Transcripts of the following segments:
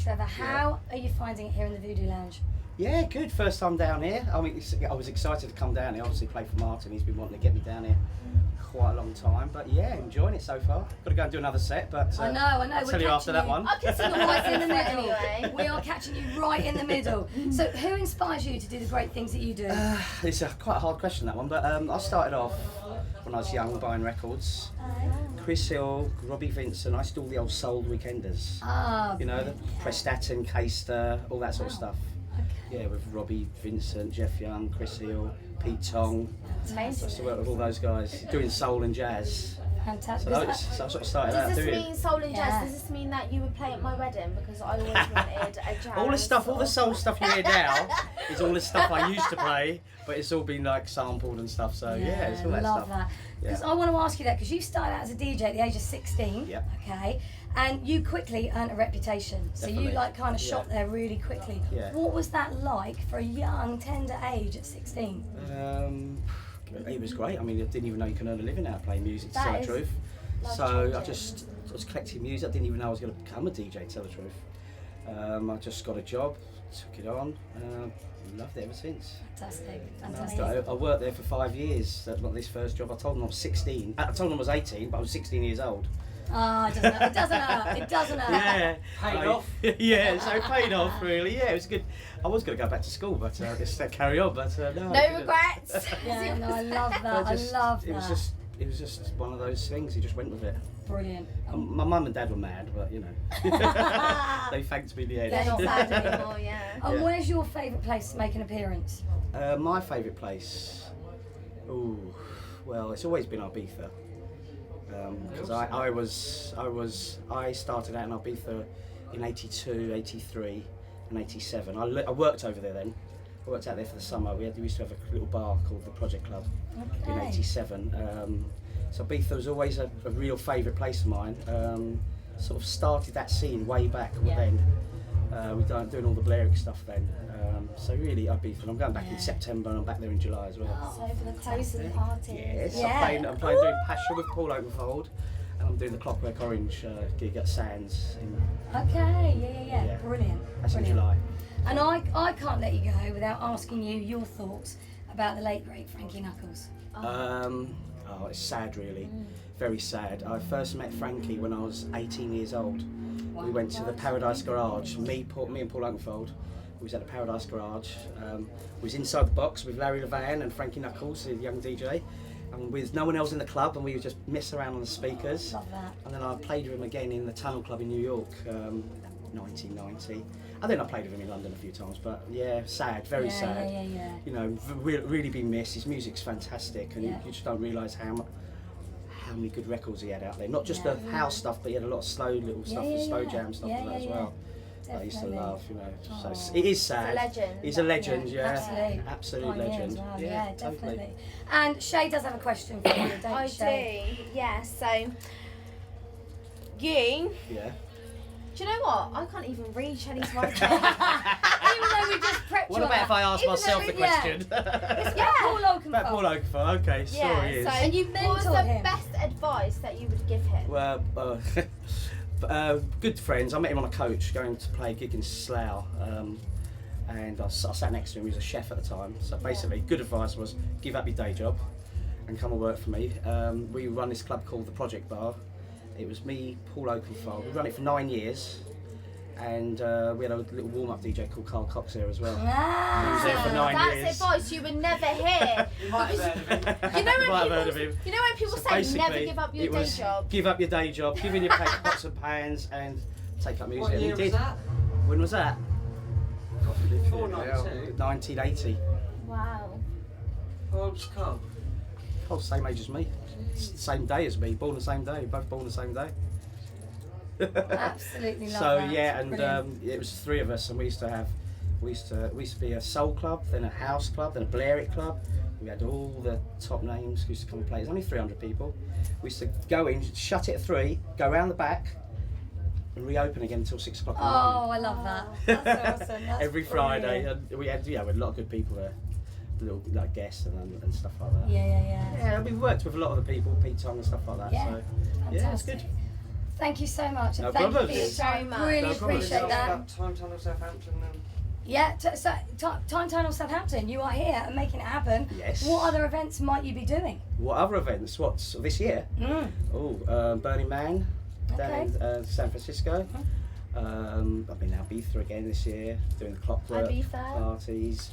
Trevor, how are you finding it here in the Voodoo Lounge? Yeah, good. First time down here. I mean, I was excited to come down here. Obviously, play for Martin. He's been wanting to get me down here quite a long time. But yeah, enjoying it so far. Got to go and do another set, but I know. I'll tell you after that one. I can see you right in the middle. Anyway. We are catching you right in the middle. So, who inspires you to do the great things that you do? It's quite a hard question, that one. But I started off when I was young buying records. Chris Hill, Robbie Vincent. I used to do all the old soul weekenders. You know, the Prestatyn, Caister, all that sort of stuff. Okay. Yeah, with Robbie Vincent, Jeff Young, Chris Hill, Pete Tong. I used to work with all those guys doing soul and jazz. Fantastic. So I sort of started out doing. Does this mean soul and jazz? Does this mean that you would play at my wedding? Because I always wanted a jazz. All the stuff, all the soul stuff you hear now is all the stuff I used to play, but it's all been like sampled and stuff. So yeah, it's all that love stuff. That. Because I want to ask you that, because you started out as a DJ at the age of 16. Yep. Okay. And you quickly earned a reputation. So Definitely. you like kind of shot there really quickly. Yeah. What was that like for a young, tender age at 16? It was great. I mean, I didn't even know you can earn a living out of playing music, to tell the truth. So I just was collecting music. I didn't even know I was going to become a DJ, to tell the truth. I just got a job, took it on, loved it ever since. Fantastic. I worked there for 5 years, not this first job. I told them I was 16. I told them I was 18, but I was 16 years old. Oh, it doesn't hurt. It doesn't hurt. Yeah. Paid off. Yeah, so it paid off, really. Yeah, it was good. I was going to go back to school, but just carry on, but no. No regrets. Yeah, no, I love that. I love that. It was just one of those things. You just went with it. Brilliant. My mum and dad were mad, but you know, they thanked me in the end. They're not mad anymore, yeah. And where's your favourite place to make an appearance? My favourite place? Ooh, well, it's always been Ibiza. Because I started out in Ibiza in 82, 83 and 87. I worked over there then. I worked out there for the summer. We used to have a little bar called the Project Club in 87. So Ibiza was always a real favourite place of mine. Sort of started that scene way back then. We were doing all the Blarick stuff then. So really Ibiza. And I'm going back in September and I'm back there in July as well. So for the close of the party. Yes, I'm playing doing Passion with Paul Oakenfold. And I'm doing the Clockwork Orange gig at Sands. Okay, yeah. Brilliant. That's in July. And I can't let you go without asking you your thoughts about the late great Frankie Knuckles. It's sad, really. Very sad. I first met Frankie when I was 18 years old. We went to the Paradise Garage. Me and Paul Oakenfold. We was at the Paradise Garage. We was inside the box with Larry Levan and Frankie Knuckles, the young DJ. And with no one else in the club, and we would just mess around on the speakers. Love that. And then I played with him again in the Tunnel Club in New York, 1990. And then I played with him in London a few times, but yeah, sad, very sad. Yeah. You know, really been missed. His music's fantastic, and you just don't realise how many good records he had out there. Not just the house stuff, but he had a lot of slow little stuff, and slow jam stuff like that as well. I used to love, you know. So it is sad. He's a legend. He's a legend, Absolutely. Absolute legend. Well. Yeah, definitely. totally. And Shay does have a question for you, don't I you, Shay? do, yeah. So, you. Yeah. Do you know what? I can't even read Shelley's writing. Even though we just prepped What you on about if I ask Even myself though the we- question? Yeah, Paul Oakenfold. About Paul Oakenfold, okay, sorry. Yeah, so And you what was mentored the him. best advice that you would give him? Well, good friends. I met him on a coach going to play a gig in Slough, and I sat next to him. He was a chef at the time. So basically, good advice was give up your day job and come and work for me. We run this club called the Project Bar. It was me, Paul Oakenfold. We ran it for 9 years, and we had a little warm-up DJ called Carl Cox here as well. He was there for 9 That's years. advice you would never hear. You might have heard of him. You know when Might have people, heard of him. you know when people So say never basically, give up your it day was job? Give up your day job, give in your pots and pans, and take up music. What And he year did. was that? When was that? Before 92. 1980. Wow. How old was Carl? Oh, same age as me. Same day as me. Born the same day. Both born the same day. Absolutely love So that. yeah, and Brilliant. it was 3 of us, and we used to be a soul club, then a house club, then a Blarick club. We had all the top names who used to come and play. There's only 300 people. We used to go in, shut it at 3, go round the back, and reopen again until 6 o'clock in the morning. Oh, I love that. That's awesome. That's Every Friday, brilliant. and we had a lot of good people there, little like guests and stuff like that. Yeah. Yeah, we worked with a lot of the people, Pete Tong and stuff like that. Yeah. So yeah, it's Fantastic. good. Thank you so much. No And thank problem. you for your Thank you time. so much. Really No problem. appreciate that. About Time Tunnel Southampton and Yeah, Time Tunnel Southampton, you are here and making it happen. Yes. What other events might you be doing? What other events? What's this year? Oh, Burning Man down in San Francisco. I've been in Ibiza again this year, doing the clockwork Ibiza. parties.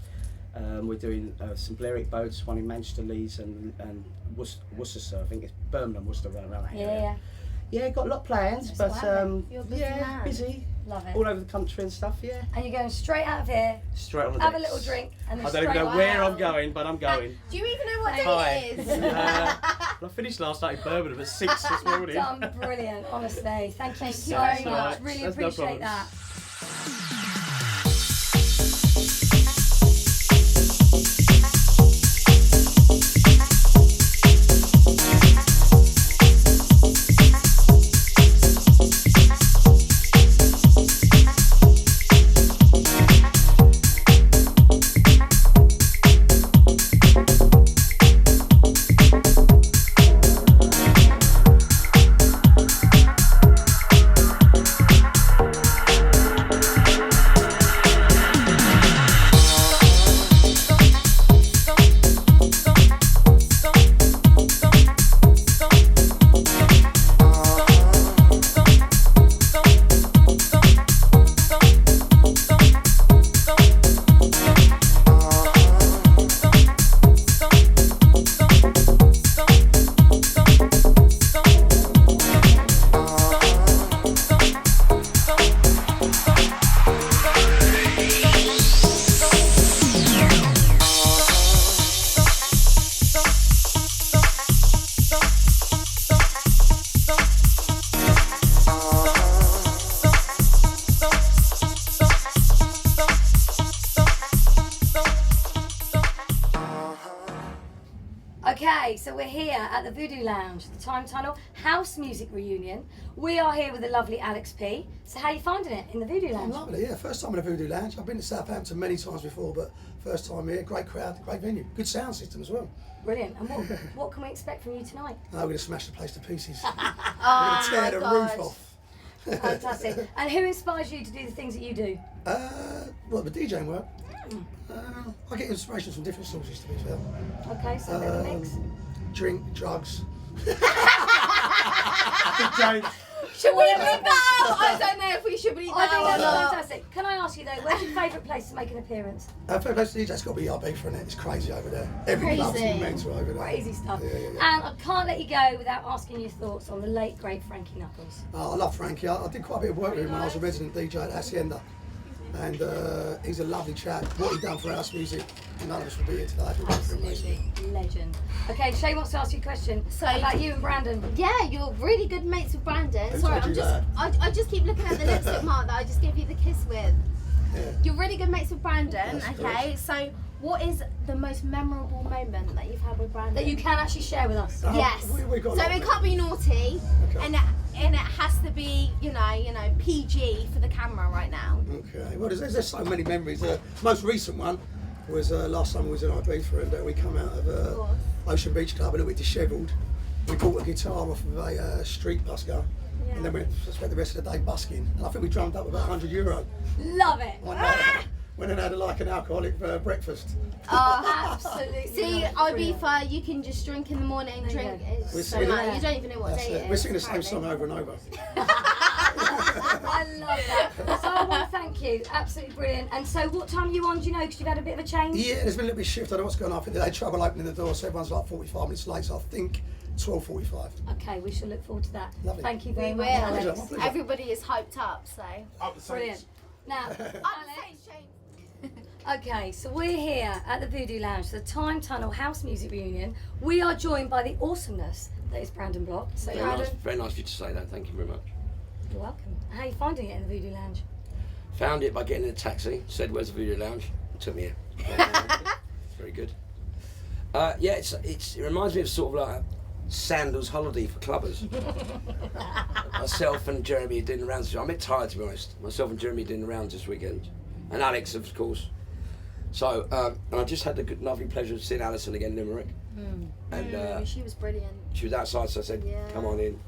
We're doing some Lyric boats, one in Manchester, Leeds, and Worcester. I think it's Birmingham, Worcester, around that area. Yeah. Yeah, got a lot planned, That's but wow. You're a busy yeah, man. busy. Love it. All over the country and stuff. Yeah, And you're going straight out of here, straight on the have a decks. little drink, and then I don't straight even know where I'm Wow. going, but I'm going. Do you even know what Thank day it is? I finished last night in Birmingham at 6 this morning. done brilliant, honestly. Thank you Thank so you much. very much. Really That's no appreciate problem. that. Okay, so we're here at the Voodoo Lounge, the Time Tunnel House Music Reunion. We are here with the lovely Alex P. So how are you finding it in the Voodoo Lounge? Lovely, yeah. First time in a Voodoo Lounge. I've been to Southampton many times before, but first time here. Great crowd, great venue. Good sound system as well. Brilliant. And what can we expect from you tonight? We're going to smash the place to pieces. Oh We're going to tear the roof off. Fantastic. And who inspires you to do the things that you do? Well, the DJing work. I get inspiration from different sources, to be fair. Okay, so a bit of a mix. Drink, drugs. Good joke. Should we leave that out? I don't know if we should leave I that think out or that's not. fantastic. Can I ask you though, where's your favourite place to make an appearance? Favorite place to DJ, it's got to be Ibiza, isn't it? It's crazy over there. Every club's Crazy. mental over there. Crazy stuff. Yeah. And I can't let you go without asking your thoughts on the late, great Frankie Knuckles. I love Frankie. I did quite a bit of work with him when I was a resident DJ at Hacienda. And he's a lovely chap. What he done for house music, none of us would be here today. If it wasn't for him, basically. Absolutely. Legend. Okay, Shay wants to ask you a question So- about you and Brandon. Yeah, you're really good mates with Brandon. Who Sorry, told you I just keep looking at the lipstick mark that I just gave you the kiss with. Yeah. You're really good mates with Brandon, That's okay? correct. So what is the most memorable moment that you've had with Brandon? That you can actually share with us. Yes. We got a So lot it of can't be naughty, Okay. and it has to be, you know, PG for the camera right now. Okay, well, there's so many memories. The most recent one was last summer was in Ibiza, and we come out of course. Ocean Beach Club a little bit dishevelled. We bought a guitar off of a street busker, Yeah. and then we spent the rest of the day busking. And I think we drummed up about €100. Love it. Went and had like an alcoholic breakfast. Absolutely. See, love it. Ibiza, you can just drink in the morning, There you drink. go. It's We're so singing mad. it. You don't even know what That's day it. it is. We're singing the same apparently. song over and over. I love that. So I want to thank you. Absolutely brilliant. And so what time are you on, do you know? Because you've had a bit of a change. Yeah, there's been a little bit of shift. I don't know what's going on. I think they had trouble opening the door, so everyone's like 45 minutes late. So I think 12:45. Okay, we shall look forward to that. Lovely. Thank you We very will. much, Alex. My pleasure. Everybody is hyped up, so. Brilliant. Now, I'm Alex. saying, Okay, so we're here at the Voodoo Lounge for the Time Tunnel House Music Reunion. We are joined by the awesomeness that is Brandon Block. So Very nice, Brandon, very nice of you to say that. Thank you very much. you're welcome. How are you finding it in the Voodoo Lounge? Found it by getting in a taxi. Said, "Where's the Voodoo Lounge?" It took me here. It's very good. Yeah, it reminds me of sort of like a Sandals holiday for clubbers. Myself and Jeremy are doing the rounds. I'm a bit tired, to be honest. Myself and Jeremy are doing the rounds this weekend, and Alex, of course. So, and I just had the good, lovely pleasure of seeing Alison again in Limerick. And she was brilliant. she was outside, so I said, Yeah. come on in.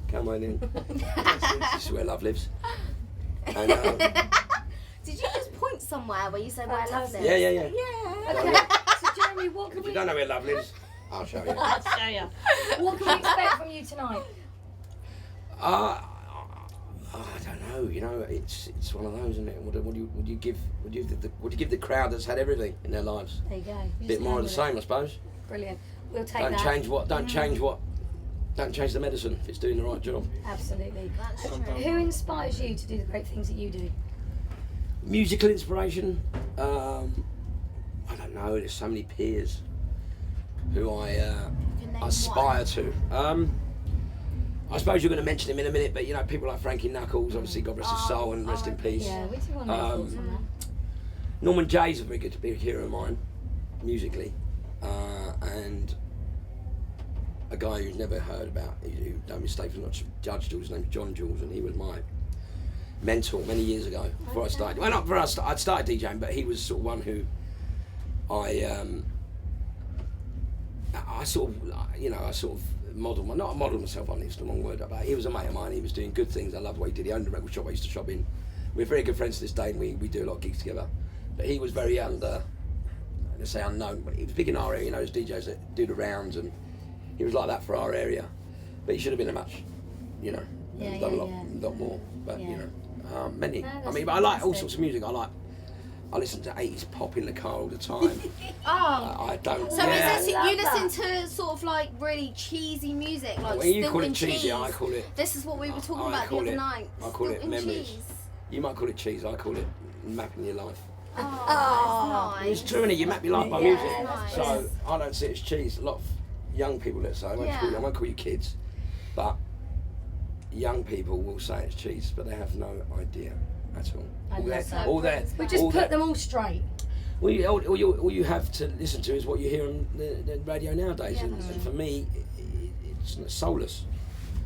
This is where love lives. And, Did you just point somewhere where you said where I love love lives? yeah. Yeah. Okay, so Jeremy, what can If we... you don't know where love lives, I'll show you. I'll show you. What can we expect from you tonight? I don't know. You know, it's one of those, isn't it? What do you give the crowd that's had everything in their lives? There you go. A bit more of the same, I suppose. Brilliant. We'll take Don't that. change the medicine if it's doing the right job. Absolutely. That's true. Who inspires you to do the great things that you do? Musical inspiration. I don't know. There's so many peers who I Can name aspire to. I suppose you're going to mention him in a minute, but you know, people like Frankie Knuckles, obviously, God rest his soul and rest in peace. Yeah, we do want to know your thoughts on that. Norman Jay's a very good hero of mine, musically, and a guy who's never heard about, who no mistake was not Judge Jules, his name's John Jules, and he was my mentor many years ago before I started. Well, not before I'd started DJing, but he was sort of one who I sort of modelled, not modelled myself on, it's the wrong word, but he was a mate of mine, he was doing good things, I loved what he did, he owned a record shop I used to shop in. We're very good friends to this day and we do a lot of gigs together. But he was very let's say unknown, but he was big in our area, you know, as DJs that do the rounds, and he was like that for our area. But he should have been a much, you know, Yeah, done yeah, a lot more, but Yeah. you know, many. No, I that's mean, but I like all fantastic. sorts of music, I listen to 80s pop in the car all the time. Oh. I don't, So yeah. is this, I you love listen to sort of like really cheesy music, like Well, you call Stilton it cheesy, cheese. I call it. This is what we were talking I about the call other it- night. I call it Stilton memories. cheese. You might call it cheese, I call it mapping your life. Oh, It's nice. true, innit? You map your life by Yeah, music. that's So nice. I don't see it as cheese. A lot of young people, let's say, I won't, Yeah. I won't call you kids, but young people will say it's cheese, but they have no idea at all. I love that. All that. We just all put that- them all straight. all you have to listen to is what you hear on the radio nowadays, Yeah, and for me, it's soulless.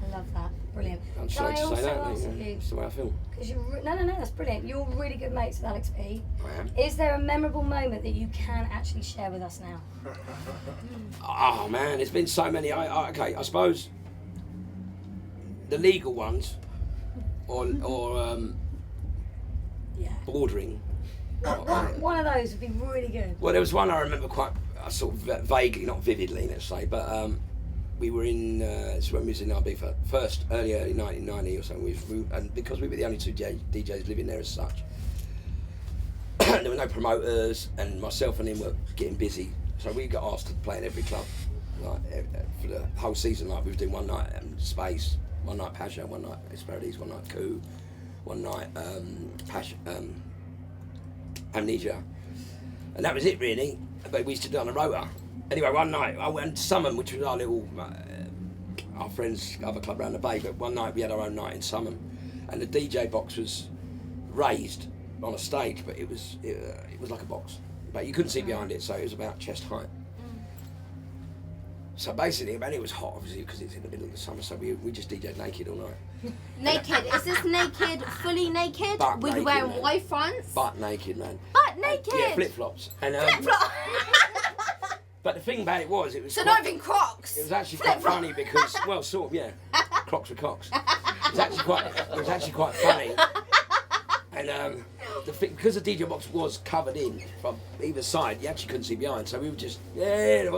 I love that. Brilliant. I'm Can sorry I to also say that. ask You know, you, it's the way I feel. because no, that's brilliant. You're really good mates with Alex P. I am. Is there a memorable moment that you can actually share with us now? Oh man, there's been so many. Okay, I suppose the legal ones, or Yeah. bordering. One of those would be really good. Well, there was one I remember quite sort of vaguely, not vividly, let's say, but we were in. It's when we was in Ibiza first, early 1990 or something. And because we were the only two DJs living there as such, there were no promoters, and myself and him were getting busy. So we got asked to play in every club, like for the whole season. Like we were doing one night Space, one night Pasha, one night Asperities, one night Coup, one night amnesia. And that was it really, but we used to do it on the rotor. Anyway, one night I went to Summon, which was our little, our friends' other club around the bay, but one night we had our own night in Summon, and the DJ box was raised on a stage, but it was like a box, but you couldn't see behind it, so it was about chest height. So basically, and it was hot obviously because it's in the middle of the summer, so we just DJ'd naked all night. Naked? Is this naked, fully naked? Butt With naked, wearing man. white fronts? Butt naked, man. Butt naked? Yeah, flip-flops. And, Flip-flop. but the thing about it was, So not even Crocs? It was actually quite funny because, well, sort of, yeah. Crocs were cocks. It was actually quite funny. And because the DJ box was covered in from either side, you actually couldn't see behind, so we were just, hey.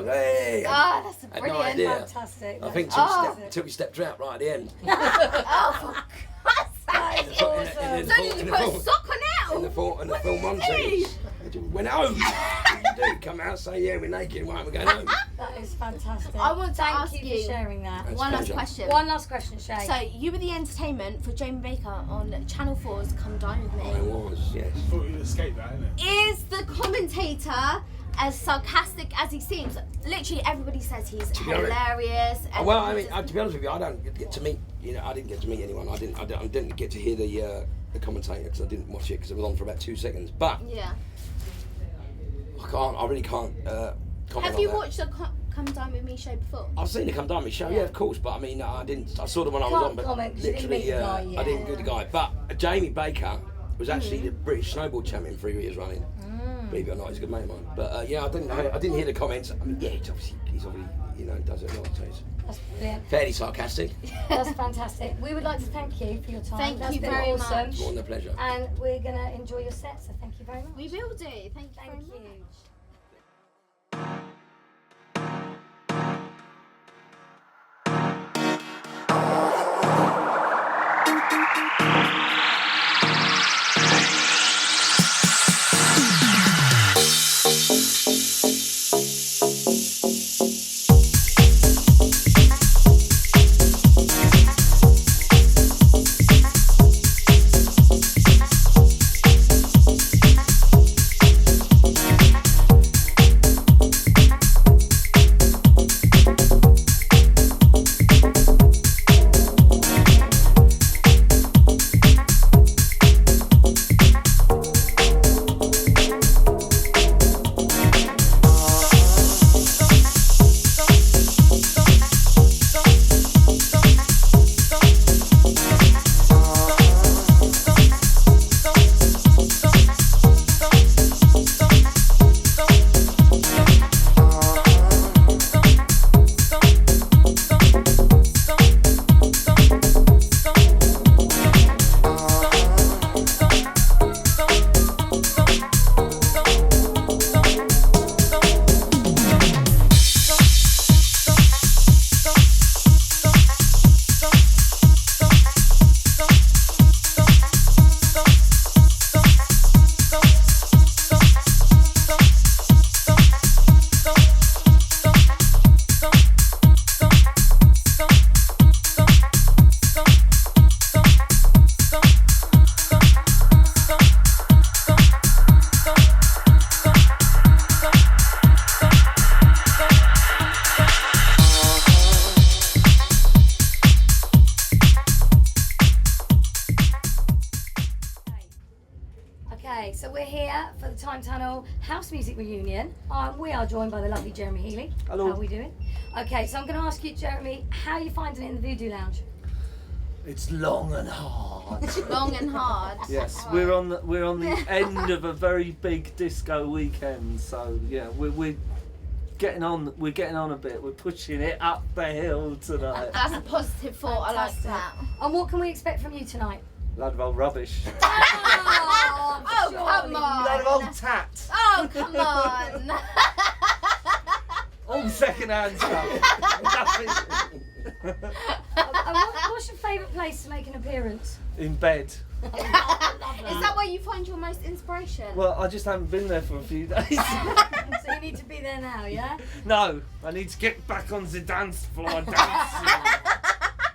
Ah, that's Had no brilliant. idea. Fantastic. I think till we stepped out right at the end. Oh, for Christ's sake. Awesome. So did you put a sock on In the it? full What did you montage. do? Went home. What did you do? Come out, say, yeah, we're naked, right, we're going home. That is fantastic. I want to Thank ask you you for sharing that. That's One last pleasure. question. One last question, Shay. So you were the entertainment for Jamie Baker on Channel 4's Come Dine With I Me. was, yes. Thought you'd escape that, innit? Is the commentator as sarcastic as he seems? Literally everybody says he's be honest- hilarious. and Well, I he mean, just- to be honest with you, I don't get to meet. I didn't get to meet anyone. I didn't get to hear the commentator because I didn't watch it because it was on for about 2 seconds. But yeah. I really can't comment Have on you that. watched the Come Dine With Me show before? I've seen the Come Dine With Me show, yeah, of course. But I mean, I didn't. I saw the one I was Can't on, but comment 'cause you didn't literally, meet the guy I didn't yet. meet the guy. But Jamie Baker was actually the British snowboard champion 3 years running. Believe it or not, he's a good mate of mine. But yeah, I didn't hear the comments. I mean, yeah, he's obviously does it a lot. So he's That's brilliant. fairly sarcastic. That's fantastic. We would like to thank you for your time. Thank That's you been very awesome. much. More than a pleasure. And we're going to enjoy your set, so thank you very much. We will do. Thank you very Thank much. you. Okay, so we're here for the Time Tunnel House Music Reunion. We are joined by the lovely Jeremy Healey. Hello. How are we doing? Okay, so I'm going to ask you, Jeremy, how are you finding it in the Voodoo Lounge? It's long and hard. Long and hard. Yes, we're on the end of a very big disco weekend, so yeah, we're getting on. We're getting on a bit. We're pushing it up the hill tonight. That's a positive thought. I like that. And what can we expect from you tonight? Load of old rubbish. Oh, come on. Load of old tat. Oh, come on. All second-hand stuff. Nothing. And what's your favourite place to make an appearance? In bed. Is that where you find your most inspiration? Well, I just haven't been there for a few days. So you need to be there now, yeah? No, I need to get back on the dance floor dancing.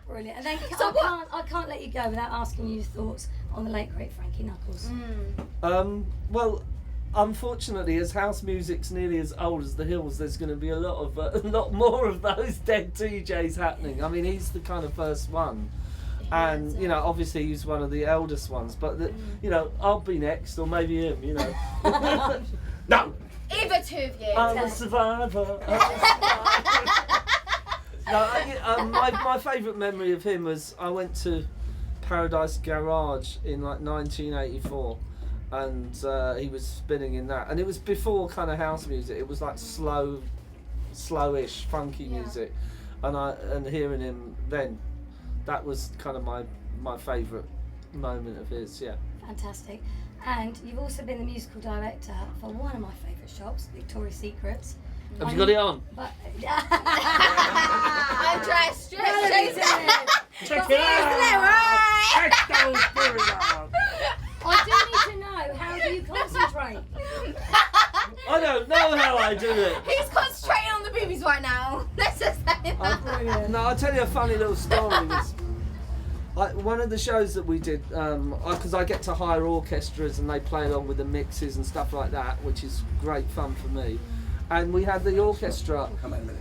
Brilliant. And then So I can't let you go without asking you your thoughts on the late great Frankie Knuckles. Well, unfortunately, as house music's nearly as old as the hills, there's going to be a lot more of those dead DJs happening. I mean, he's the kind of first one, and you know, obviously he's one of the eldest ones. But you know, I'll be next, or maybe him. You know, no, Either two of you. I'm a survivor. No, my favourite memory of him was I went to Paradise Garage in like 1984, and he was spinning in that, and it was before kind of house music. It was like slowish, funky music, and hearing him then, that was kind of my favourite moment of his. Yeah. Fantastic. And you've also been the musical director for one of my favourite shops, Victoria's Secrets. Have you got it on? But, I'm dressed. Check it out! Check those boys out! I do need to know, how do you concentrate? I don't know how I do it. He's concentrating on the boobies right now. Let's just say that. No, I'll tell you a funny little story. One of the shows that we did, because I get to hire orchestras and they play along with the mixes and stuff like that, which is great fun for me. And we had the orchestra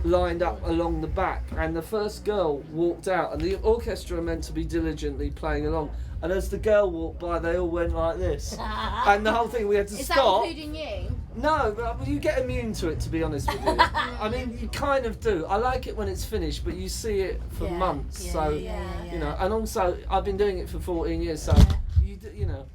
lined up along the back, and the first girl walked out, and the orchestra are meant to be diligently playing along. And as the girl walked by, they all went like this, and the whole thing we had to Is stop. that including you? No, but you get immune to it, to be honest with you. I mean, you kind of do. I like it when it's finished, but you see it for months. So, you know, and also I've been doing it for 14 years, so you know,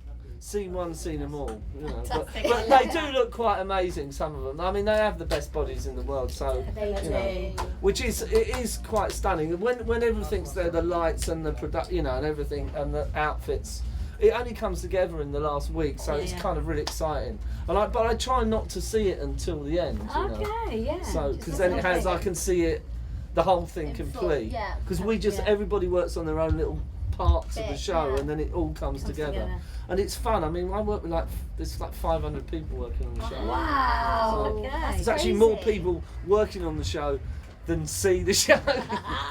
seen one, seen them all. You know, but they do look quite amazing. Some of them. I mean, they have the best bodies in the world. So, you know, it is quite stunning. When everything's there, the lights and the you know, and everything, and the outfits. It only comes together in the last week, so it's kind of really exciting. But I try not to see it until the end. You know? So, because then I can see it, the whole thing complete. Yeah. Because everybody works on their own little parts of the show, and then it all comes together. And it's fun. I mean, I work with there's like 500 people working on the show. Wow. So there's actually more people working on the show than see the show.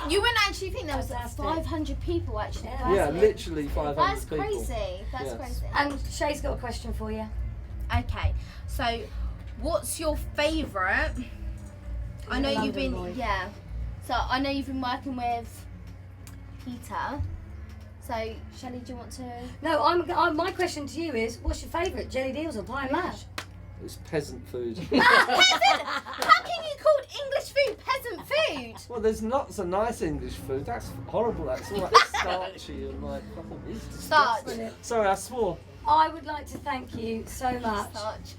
You wouldn't actually think there was 500 people actually. Yeah, literally 500 That's people. crazy. That's crazy. And Shay's got a question for you. Okay, so what's your favourite? I know you've been So I know you've been working with Peter. So Shelley, do you want to? No, my question to you is, what's your favourite, jelly deals or pie and mash? It's peasant food. Peasant? How can you call English food peasant food? Well, there's lots of nice English food. That's horrible. That's all like starchy and like fucking Starch. Sorry, I swore. I would like to thank you so much,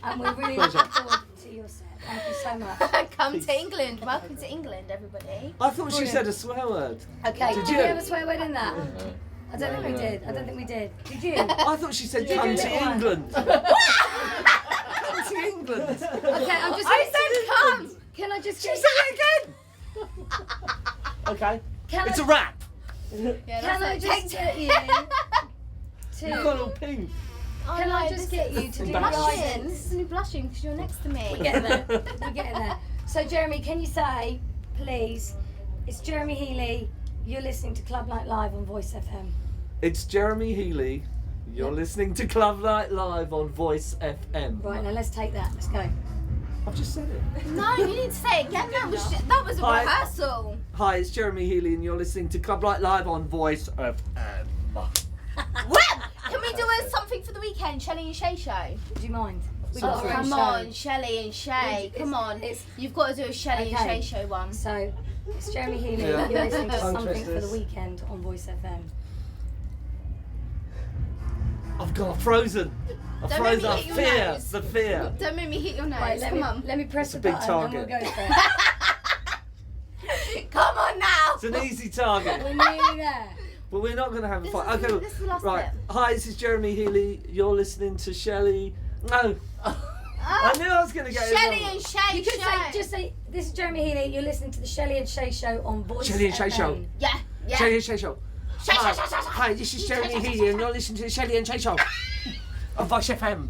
and we're really looking forward to your set. Thank you so much. Come to England. Welcome to England, everybody. I thought she said a swear word. Okay, Did did you you? have a swear word in that? I don't think we did. I don't think we did. Did you? I thought she said come to one? England. Come to England. Okay, I'm just. I said come. Can I just? She said it again. Okay. It's a wrap. Yeah, Can I just get you You've got all pink. Can I just get you to do blushing? This is me blushing because you're next to me. We're getting there. We're getting there. So, Jeremy, can you say, please, it's Jeremy Healey. You're listening to Club Night Live on Voice FM. It's Jeremy Healey. You're listening to Club Night Live on Voice FM. Right, now let's take that. Let's go. I've just said it. No, you need to say it again. That was a Hi. rehearsal. Hi, it's Jeremy Healey, and you're listening to Club Night Live on Voice FM. Well, can we do something for the weekend, Shelley and Shay show? Do you mind? We Oh, got our own come show. on, Shelley and Shay. It's- Come on. it's- You've got to do a Shelley and Okay. Shay show one. So, it's Jeremy Healey. Yeah. You're listening to Tongue something for the twisters. weekend on Voice FM. I've got frozen. I Don't froze make me up. hit your Fear. nose. The fear. Don't make me hit your nose. Right, Come on. let me press a the big button target. and we'll go for it. Come on now. It's an easy target. We're nearly there. But we're not going to have a This fight. is- Okay, this is the last right. bit. Hi, this is Jeremy Healey. You're listening to Shelley. No. I knew I was going to get it Shelley wrong. and Shay You could show. say, just say, this is Jeremy Healey. You're listening to the Shelley and Shay Show on Voice Shelley and Shay FM. Show. Yeah. Yeah. Shelley and Shay Show. Shay, Hi. Shay, Shay, Shay, Shay. Hi, this is Jeremy Healey, and you're listening to the Shelley and Shay Show on Voice FM.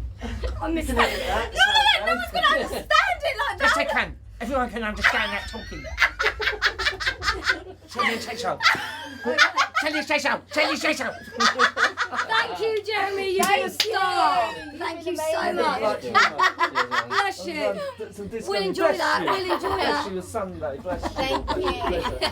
I'm missing out. No one's going to understand it like Yes, I that. can. Everyone can understand that talking. Shelley and Shay Show. Shelley and Shay Show. Shelley and Shay Show. Thank you, Jeremy. You're a star. Thank you so much. Bless you. We'll enjoy that. We'll enjoy Bless that. you a Sunday. Bless you. Thank you.